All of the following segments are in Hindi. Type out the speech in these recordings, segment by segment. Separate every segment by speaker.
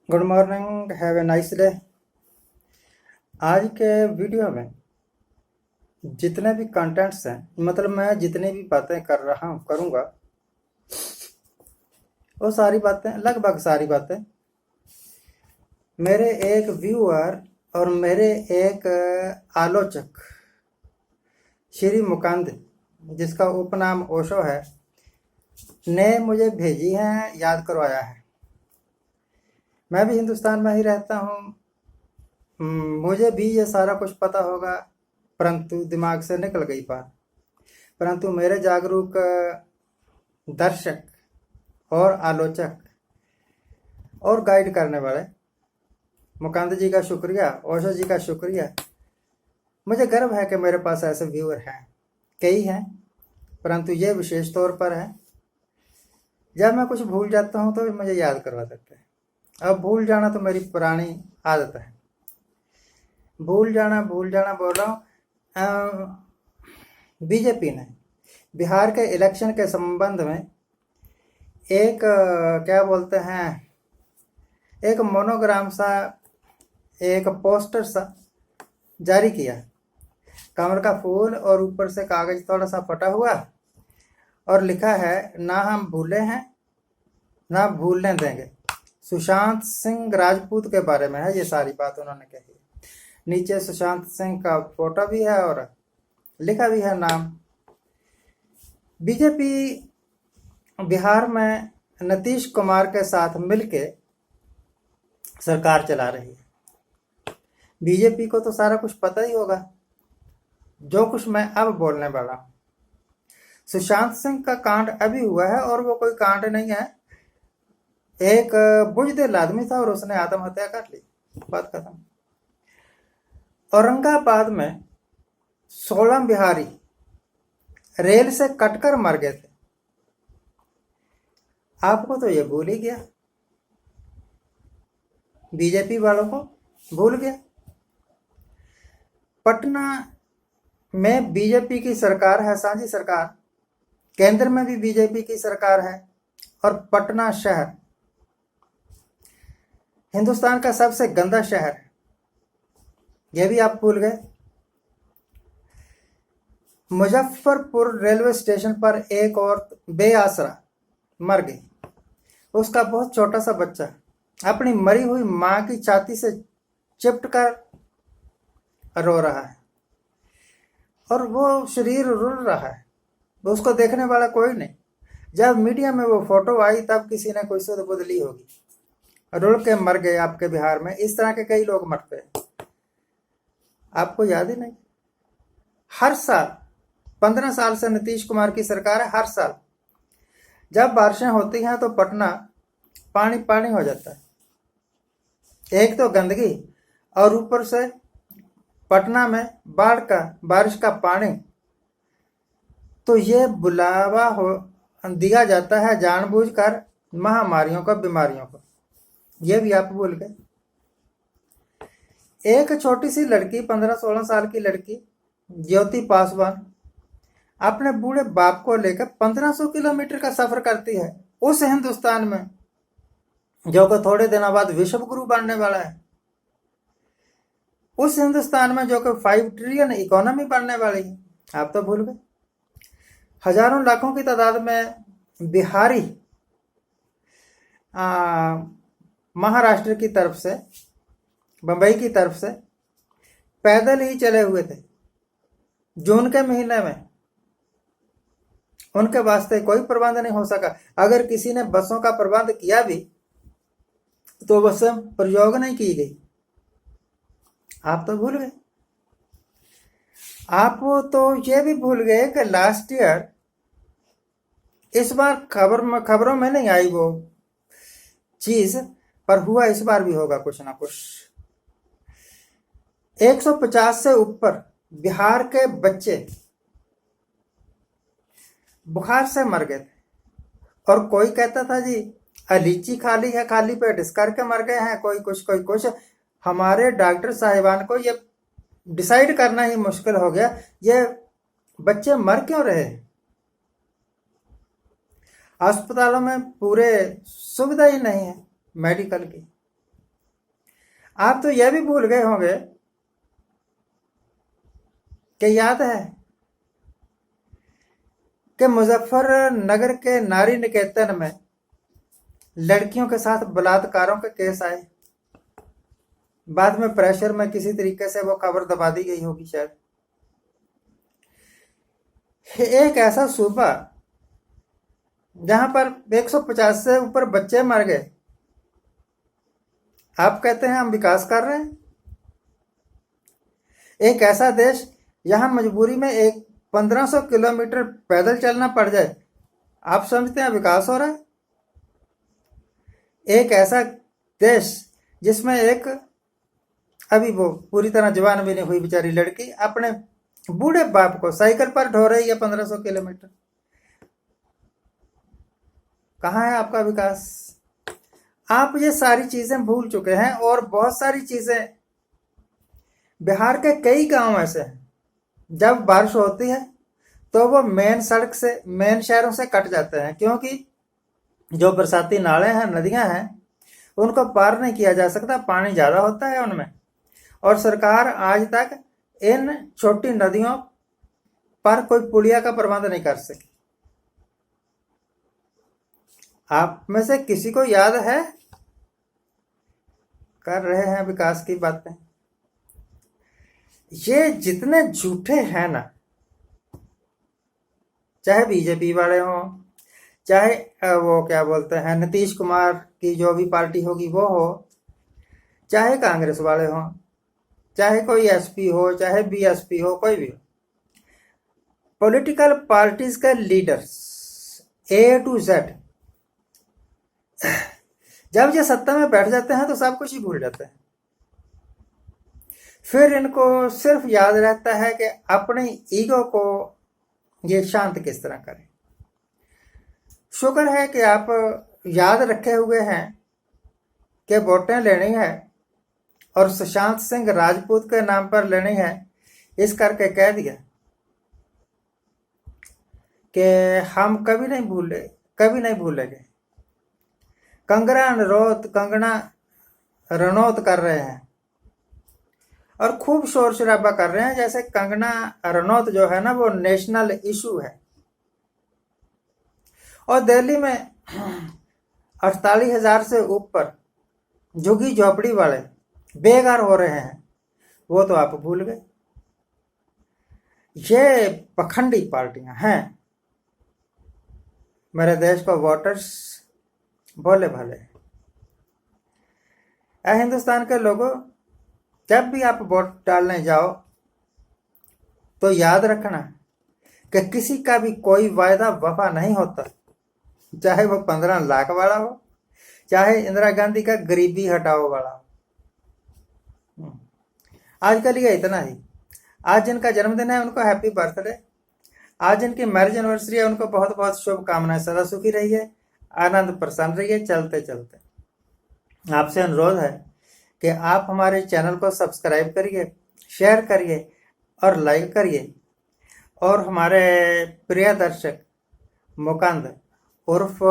Speaker 1: Good morning, have a nice day. आज के वीडियो में जितने भी कंटेंट्स हैं, मतलब मैं जितनी भी बातें कर रहा हूँ करूँगा, वो सारी बातें, लगभग सारी बातें मेरे एक व्यूअर और मेरे एक आलोचक श्री मुकांद, जिसका उपनाम ओशो है, ने मुझे भेजी हैं, याद करवाया है। मैं भी हिंदुस्तान में ही रहता हूँ, मुझे भी ये सारा कुछ पता होगा, परंतु दिमाग से निकल गई बात। परंतु मेरे जागरूक दर्शक और आलोचक और गाइड करने वाले मुकांद जी का शुक्रिया, ओशो जी का शुक्रिया। मुझे गर्व है कि मेरे पास ऐसे व्यूअर हैं, कई हैं, परंतु ये विशेष तौर पर है। जब मैं कुछ भूल जाता हूँ तो मुझे याद करवा देते हैं। अब भूल जाना तो मेरी पुरानी आदत है, भूल जाना बोल रहा हूँ। बीजेपी ने बिहार के इलेक्शन के संबंध में एक क्या बोलते हैं, एक मोनोग्राम सा, एक पोस्टर सा जारी किया, कमल का फूल और ऊपर से कागज थोड़ा सा फटा हुआ, और लिखा है, ना हम भूले हैं ना भूलने देंगे। सुशांत सिंह राजपूत के बारे में है ये सारी बात उन्होंने कही। नीचे सुशांत सिंह का फोटो भी है और लिखा भी है नाम। बीजेपी बिहार में नीतीश कुमार के साथ मिलके सरकार चला रही है। बीजेपी को तो सारा कुछ पता ही होगा, जो कुछ मैं अब बोलने वाला हूँ। सुशांत सिंह का कांड अभी हुआ है और वो कोई कांड नहीं है, एक बुजदिल आदमी था और उसने आत्महत्या कर ली, बात खत्म। औरंगाबाद में 16 बिहारी रेल से कटकर मर गए थे, आपको तो ये भूल ही गया, बीजेपी वालों को भूल गया। पटना में बीजेपी की सरकार है, साझी सरकार, केंद्र में भी बीजेपी की सरकार है, और पटना शहर हिंदुस्तान का सबसे गंदा शहर है, यह भी आप भूल गए। मुजफ्फरपुर रेलवे स्टेशन पर एक और बेआसरा मर गई, उसका बहुत छोटा सा बच्चा अपनी मरी हुई मां की छाती से चिपट कर रो रहा है, और वो शरीर रुल रहा है, उसको देखने वाला कोई नहीं। जब मीडिया में वो फोटो आई तब किसी ने कोई सुध बुध ली होगी, रुल के मर गए। आपके बिहार में इस तरह के कई लोग मरते हैं, आपको याद ही नहीं। हर साल 15 साल से नीतीश कुमार की सरकार है, हर साल जब बारिशें होती हैं तो पटना पानी पानी हो जाता है। एक तो गंदगी और ऊपर से पटना में बारिश का पानी, तो ये बुलावा दिया जाता है जानबूझकर महामारियों को, बीमारियों को। ये भी आप भूल गए। एक छोटी सी लड़की, 15-16 साल की लड़की ज्योति पासवान, अपने बूढ़े बाप को लेकर 1500 किलोमीटर का सफर करती है, उस हिंदुस्तान में जो को थोड़े दिनों बाद विश्व गुरु बनने वाला है, उस हिंदुस्तान में जो कि 5 ट्रिलियन इकोनॉमी बनने वाली है, आप तो भूल गए। हजारों लाखों की तादाद में बिहारी महाराष्ट्र की तरफ से, बंबई की तरफ से पैदल ही चले हुए थे जून के महीने में। उनके वास्ते कोई प्रबंध नहीं हो सका। अगर किसी ने बसों का प्रबंध किया भी तो बसें प्रयोग नहीं की गई, आप तो भूल गए। आप तो ये भी भूल गए कि लास्ट ईयर, इस बार खबरों में नहीं आई वो चीज, पर हुआ इस बार भी होगा कुछ ना कुछ। 150 से ऊपर बिहार के बच्चे बुखार से मर गए थे, और कोई कहता था जी लीची खाली है, खाली पेट इस करके मर गए हैं, कोई कुछ। हमारे डॉक्टर साहिबान को ये डिसाइड करना ही मुश्किल हो गया, ये बच्चे मर क्यों रहे। अस्पतालों में पूरे सुविधा ही नहीं है मेडिकल की, आप तो यह भी भूल गए होंगे कि याद है कि मुजफ्फरनगर के नारी निकेतन में लड़कियों के साथ बलात्कारों के केस आए। बाद में प्रेशर में किसी तरीके से वो खबर दबा दी गई होगी शायद। एक ऐसा सूबा जहां पर 150 से ऊपर बच्चे मर गए, आप कहते हैं हम विकास कर रहे हैं। एक ऐसा देश यहां मजबूरी में एक 1500 किलोमीटर पैदल चलना पड़ जाए, आप समझते हैं विकास हो रहा है। एक ऐसा देश जिसमें एक अभी वो पूरी तरह जवान भी नहीं हुई बेचारी लड़की अपने बूढ़े बाप को साइकिल पर ढो रही है 1500 किलोमीटर, कहाँ है आपका विकास? आप ये सारी चीजें भूल चुके हैं। और बहुत सारी चीजें बिहार के कई गांव ऐसे हैं, जब बारिश होती है तो वो मेन सड़क से, मेन शहरों से कट जाते हैं, क्योंकि जो बरसाती नाले हैं, नदियां हैं, उनको पार नहीं किया जा सकता, पानी ज्यादा होता है उनमें। और सरकार आज तक इन छोटी नदियों पर कोई पुलिया का प्रबंध नहीं कर सकी। आप में से किसी को याद है? कर रहे हैं विकास की बातें। ये जितने झूठे हैं ना, चाहे बीजेपी वाले हों, चाहे वो क्या बोलते हैं नीतीश कुमार की जो भी पार्टी होगी वो हो, चाहे कांग्रेस वाले हों, चाहे कोई एसपी हो, चाहे बीएसपी हो, कोई भी हो, पॉलिटिकल पार्टीज के लीडर्स ए टू जेड जब ये सत्ता में बैठ जाते हैं तो सब कुछ ही भूल जाते हैं। फिर इनको सिर्फ याद रहता है कि अपने ईगो को ये शांत किस तरह करें। शुक्र है कि आप याद रखे हुए हैं कि वोटें लेनी है और सुशांत सिंह राजपूत के नाम पर लेनी है, इस करके कह दिया कि हम कभी नहीं भूलेंगे। कंगना रनौत कर रहे हैं और खूब शोर शराबा कर रहे हैं जैसे कंगना रनौत जो है ना वो नेशनल इशू है। और दिल्ली में 48,000 से ऊपर झुग्गी झोपड़ी वाले बेघर हो रहे हैं, वो तो आप भूल गए। ये पखंडी पार्टियां हैं। मेरे देश को वोटर्स भोले भाले। हिंदुस्तान के लोगों, जब भी आप वोट डालने जाओ तो याद रखना कि किसी का भी कोई वायदा वफा नहीं होता, चाहे वो 15 लाख वाला हो, चाहे इंदिरा गांधी का गरीबी हटाओ वाला हो। आज का लिए इतना ही। आज जिनका जन्मदिन है उनको हैप्पी बर्थडे। आज जिनकी मैरिज एनिवर्सरी है उनको बहुत बहुत शुभकामनाएं। सदा सुखी रहिए, आनंद प्रसन्न रहिए। चलते चलते आपसे अनुरोध है कि आप हमारे चैनल को सब्सक्राइब करिए, शेयर करिए और लाइक करिए। और हमारे प्रिय दर्शक मुकंद उर्फ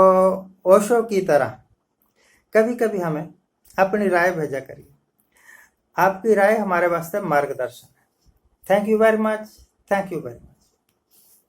Speaker 1: ओशो की तरह कभी कभी हमें अपनी राय भेजा करिए। आपकी राय हमारे वास्ते मार्गदर्शन है। Thank you very much. Thank you very much.